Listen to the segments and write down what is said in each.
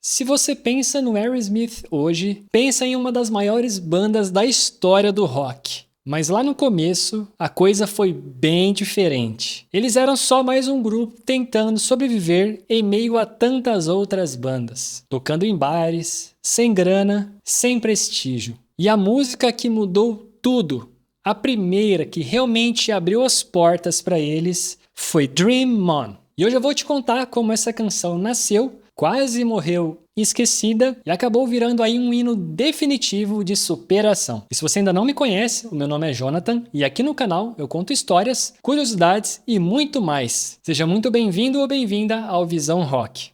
Se você pensa no Aerosmith hoje, pensa em uma das maiores bandas da história do rock. Mas lá no começo, a coisa foi bem diferente. Eles eram só mais um grupo tentando sobreviver em meio a tantas outras bandas, tocando em bares, sem grana, sem prestígio. E a música que mudou tudo, a primeira que realmente abriu as portas para eles, foi Dream On. E hoje eu vou te contar como essa canção nasceu, quase morreu esquecida e acabou virando aí um hino definitivo de superação. E se você ainda não me conhece, o meu nome é Jonathan e aqui no canal eu conto histórias, curiosidades e muito mais. Seja muito bem-vindo ou bem-vinda ao Visão Rock.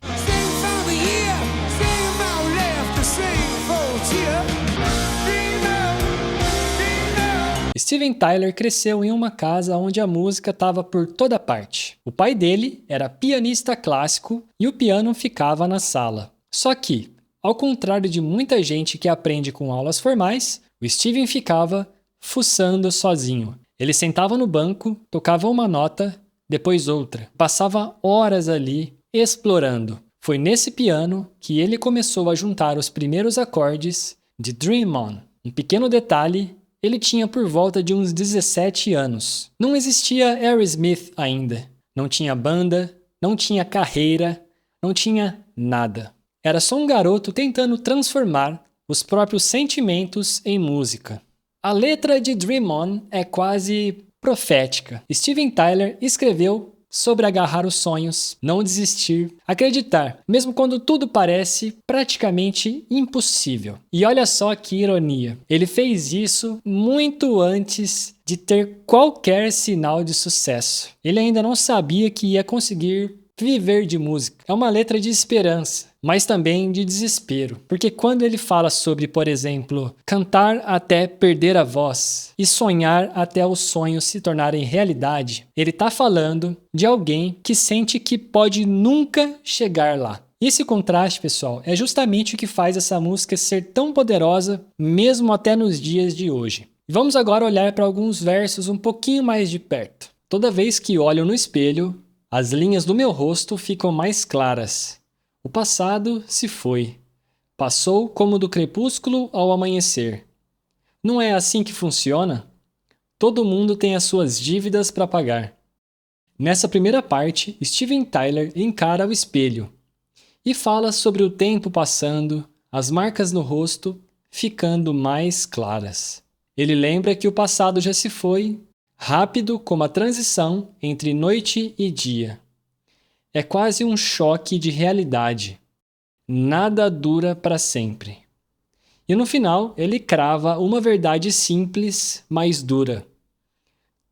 Steven Tyler cresceu em uma casa onde a música estava por toda parte. O pai dele era pianista clássico e o piano ficava na sala. Só que, ao contrário de muita gente que aprende com aulas formais, o Steven ficava fuçando sozinho. Ele sentava no banco, tocava uma nota, depois outra. Passava horas ali explorando. Foi nesse piano que ele começou a juntar os primeiros acordes de Dream On. Um pequeno detalhe: ele tinha por volta de uns 17 anos. Não existia Aerosmith ainda. Não tinha banda, não tinha carreira, não tinha nada. Era só um garoto tentando transformar os próprios sentimentos em música. A letra de Dream On é quase profética. Steven Tyler escreveu sobre agarrar os sonhos, não desistir, acreditar, mesmo quando tudo parece praticamente impossível. E olha só que ironia, ele fez isso muito antes de ter qualquer sinal de sucesso. Ele ainda não sabia que ia conseguir viver de música. É uma letra de esperança, mas também de desespero. Porque quando ele fala sobre, por exemplo, cantar até perder a voz e sonhar até os sonhos se tornarem realidade, ele está falando de alguém que sente que pode nunca chegar lá. E esse contraste, pessoal, é justamente o que faz essa música ser tão poderosa, mesmo até nos dias de hoje. Vamos agora olhar para alguns versos um pouquinho mais de perto. Toda vez que olho no espelho, as linhas do meu rosto ficam mais claras. O passado se foi. Passou como do crepúsculo ao amanhecer. Não é assim que funciona? Todo mundo tem as suas dívidas para pagar. Nessa primeira parte, Steven Tyler encara o espelho e fala sobre o tempo passando, as marcas no rosto ficando mais claras. Ele lembra que o passado já se foi, rápido como a transição entre noite e dia. É quase um choque de realidade. Nada dura para sempre. E no final, ele crava uma verdade simples, mas dura.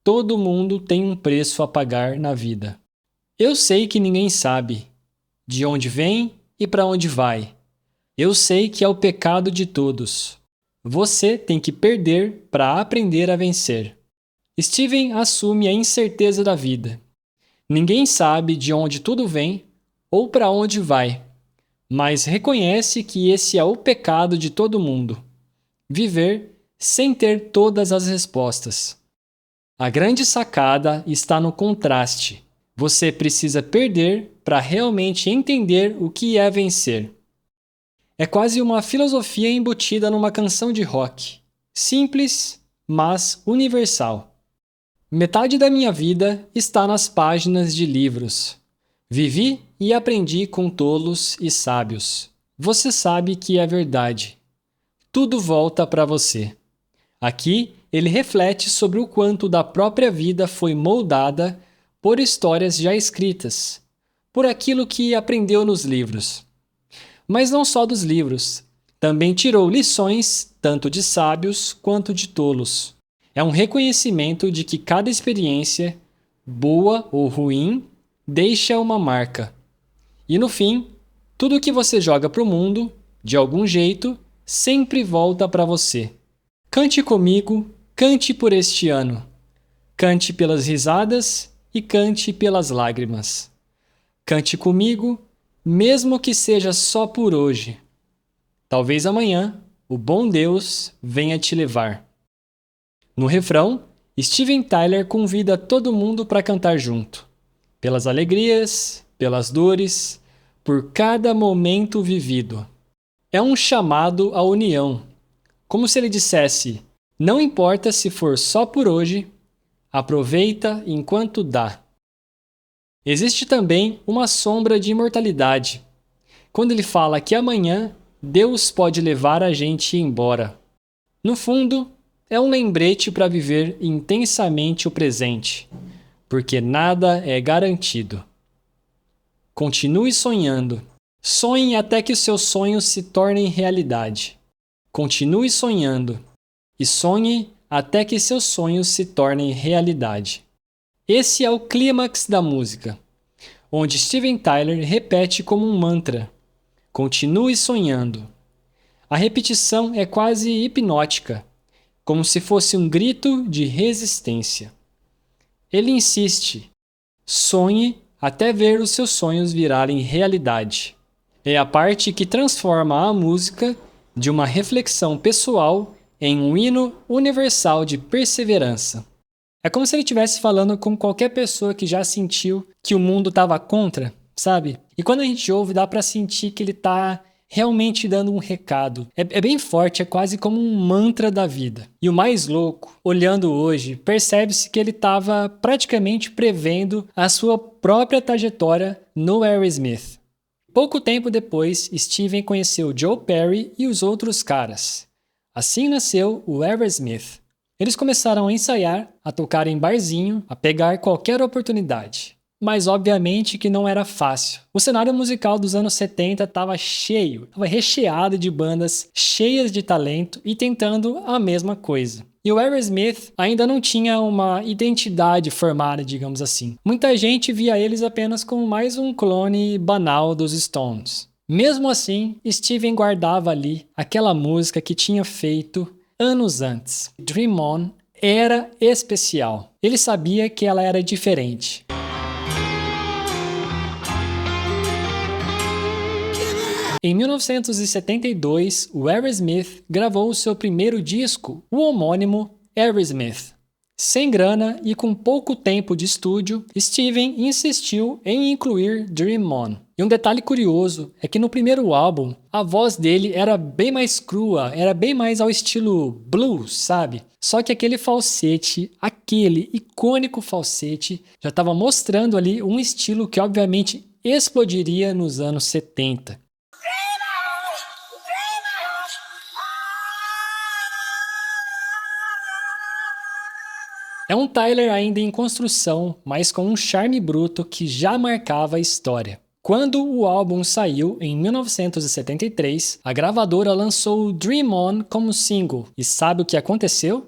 Todo mundo tem um preço a pagar na vida. Eu sei que ninguém sabe de onde vem e para onde vai. Eu sei que é o pecado de todos. Você tem que perder para aprender a vencer. Steven assume a incerteza da vida. Ninguém sabe de onde tudo vem ou para onde vai, mas reconhece que esse é o pecado de todo mundo: viver sem ter todas as respostas. A grande sacada está no contraste. Você precisa perder para realmente entender o que é vencer. É quase uma filosofia embutida numa canção de rock, simples, mas universal. Metade da minha vida está nas páginas de livros. Vivi e aprendi com tolos e sábios. Você sabe que é verdade. Tudo volta para você. Aqui, ele reflete sobre o quanto da própria vida foi moldada por histórias já escritas, por aquilo que aprendeu nos livros. Mas não só dos livros. Também tirou lições tanto de sábios quanto de tolos. É um reconhecimento de que cada experiência, boa ou ruim, deixa uma marca. E no fim, tudo que você joga para o mundo, de algum jeito, sempre volta para você. Cante comigo, cante por este ano. Cante pelas risadas e cante pelas lágrimas. Cante comigo, mesmo que seja só por hoje. Talvez amanhã o bom Deus venha te levar. No refrão, Steven Tyler convida todo mundo para cantar junto. Pelas alegrias, pelas dores, por cada momento vivido. É um chamado à união, como se ele dissesse: não importa se for só por hoje, aproveita enquanto dá. Existe também uma sombra de imortalidade, quando ele fala que amanhã Deus pode levar a gente embora. No fundo, é um lembrete para viver intensamente o presente, porque nada é garantido. Continue sonhando. Sonhe até que os seus sonhos se tornem realidade. Continue sonhando. E sonhe até que seus sonhos se tornem realidade. Esse é o clímax da música, onde Steven Tyler repete como um mantra: continue sonhando. A repetição é quase hipnótica, como se fosse um grito de resistência. Ele insiste: sonhe até ver os seus sonhos virarem realidade. É a parte que transforma a música de uma reflexão pessoal em um hino universal de perseverança. É como se ele estivesse falando com qualquer pessoa que já sentiu que o mundo estava contra, sabe? E quando a gente ouve, dá para sentir que ele está realmente dando um recado. É bem forte, é quase como um mantra da vida. E o mais louco, olhando hoje, percebe-se que ele estava praticamente prevendo a sua própria trajetória no Aerosmith. Pouco tempo depois, Steven conheceu Joe Perry e os outros caras. Assim nasceu o Aerosmith. Eles começaram a ensaiar, a tocar em barzinho, a pegar qualquer oportunidade. Mas obviamente que não era fácil. O cenário musical dos anos 70 estava cheio, estava recheado de bandas cheias de talento e tentando a mesma coisa. E o Aerosmith ainda não tinha uma identidade formada, digamos assim. Muita gente via eles apenas como mais um clone banal dos Stones. Mesmo assim, Steven guardava ali aquela música que tinha feito anos antes. Dream On era especial. Ele sabia que ela era diferente. Em 1972, o Aerosmith gravou o seu primeiro disco, o homônimo Aerosmith. Sem grana e com pouco tempo de estúdio, Steven insistiu em incluir Dream On. E um detalhe curioso é que no primeiro álbum, a voz dele era bem mais crua, era bem mais ao estilo blues, sabe? Só que aquele falsete, aquele icônico falsete, já estava mostrando ali um estilo que obviamente explodiria nos anos 70. É um Tyler ainda em construção, mas com um charme bruto que já marcava a história. Quando o álbum saiu, em 1973, a gravadora lançou Dream On como single. E sabe o que aconteceu?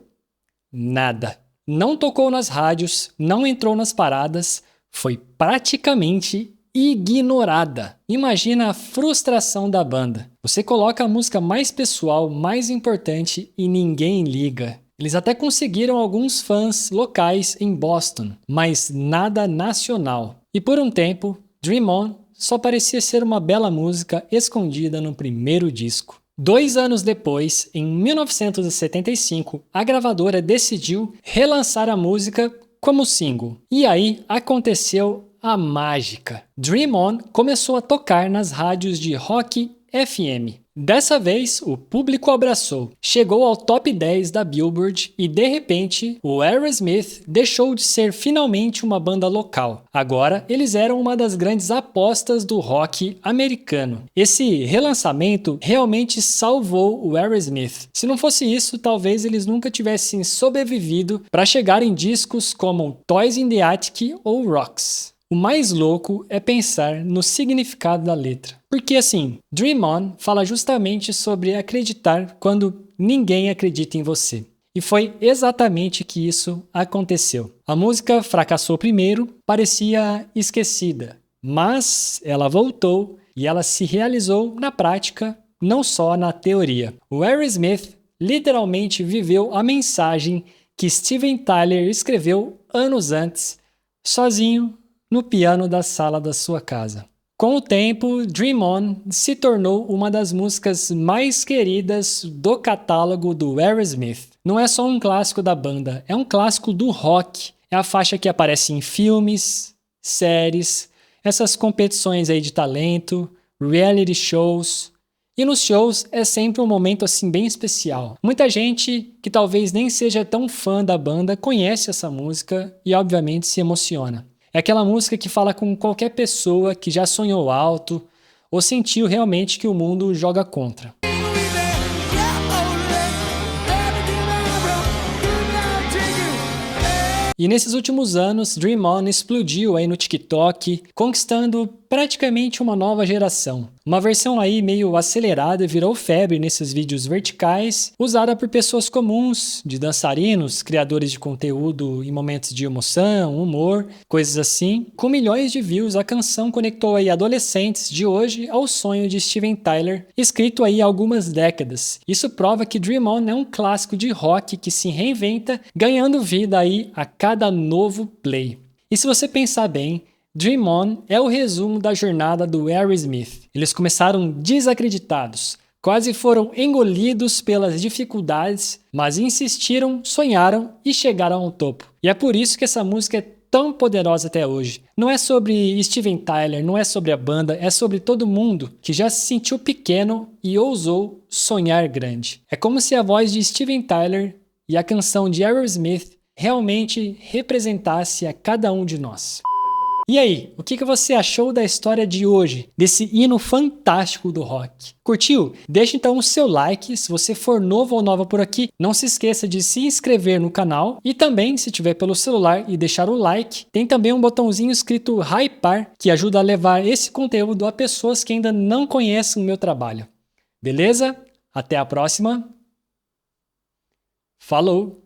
Nada. Não tocou nas rádios, não entrou nas paradas, foi praticamente ignorada. Imagina a frustração da banda. Você coloca a música mais pessoal, mais importante e ninguém liga. Eles até conseguiram alguns fãs locais em Boston, mas nada nacional. E por um tempo, Dream On só parecia ser uma bela música escondida no primeiro disco. 2 anos depois, em 1975, a gravadora decidiu relançar a música como single. E aí aconteceu a mágica. Dream On começou a tocar nas rádios de rock FM. Dessa vez, o público abraçou, chegou ao top 10 da Billboard e, de repente, o Aerosmith deixou de ser finalmente uma banda local. Agora, eles eram uma das grandes apostas do rock americano. Esse relançamento realmente salvou o Aerosmith. Se não fosse isso, talvez eles nunca tivessem sobrevivido para chegar em discos como Toys in the Attic ou Rocks. O mais louco é pensar no significado da letra. Porque assim, Dream On fala justamente sobre acreditar quando ninguém acredita em você. E foi exatamente que isso aconteceu. A música fracassou primeiro, parecia esquecida, mas ela voltou e ela se realizou na prática, não só na teoria. O Aerosmith literalmente viveu a mensagem que Steven Tyler escreveu anos antes, sozinho, no piano da sala da sua casa. Com o tempo, Dream On se tornou uma das músicas mais queridas do catálogo do Aerosmith. Não é só um clássico da banda, é um clássico do rock. É a faixa que aparece em filmes, séries, essas competições aí de talento, reality shows. E nos shows é sempre um momento assim bem especial. Muita gente que talvez nem seja tão fã da banda conhece essa música e obviamente se emociona. É aquela música que fala com qualquer pessoa que já sonhou alto ou sentiu realmente que o mundo joga contra. E nesses últimos anos, Dream On explodiu aí no TikTok, conquistando praticamente uma nova geração. Uma versão aí meio acelerada virou febre nesses vídeos verticais, usada por pessoas comuns, de dançarinos, criadores de conteúdo em momentos de emoção, humor, coisas assim. Com milhões de views, a canção conectou aí adolescentes de hoje ao sonho de Steven Tyler, escrito aí há algumas décadas. Isso prova que Dream On é um clássico de rock que se reinventa, ganhando vida aí a cada novo play. E se você pensar bem, Dream On é o resumo da jornada do Aerosmith. Eles começaram desacreditados, quase foram engolidos pelas dificuldades, mas insistiram, sonharam e chegaram ao topo. E é por isso que essa música é tão poderosa até hoje. Não é sobre Steven Tyler, não é sobre a banda, é sobre todo mundo que já se sentiu pequeno e ousou sonhar grande. É como se a voz de Steven Tyler e a canção de Aerosmith realmente representasse a cada um de nós. E aí, o que você achou da história de hoje, desse hino fantástico do rock? Curtiu? Deixa então o seu like, se você for novo ou nova por aqui, não se esqueça de se inscrever no canal e também, se tiver pelo celular e deixar o like, tem também um botãozinho escrito Hypar, que ajuda a levar esse conteúdo a pessoas que ainda não conhecem o meu trabalho. Beleza? Até a próxima. Falou!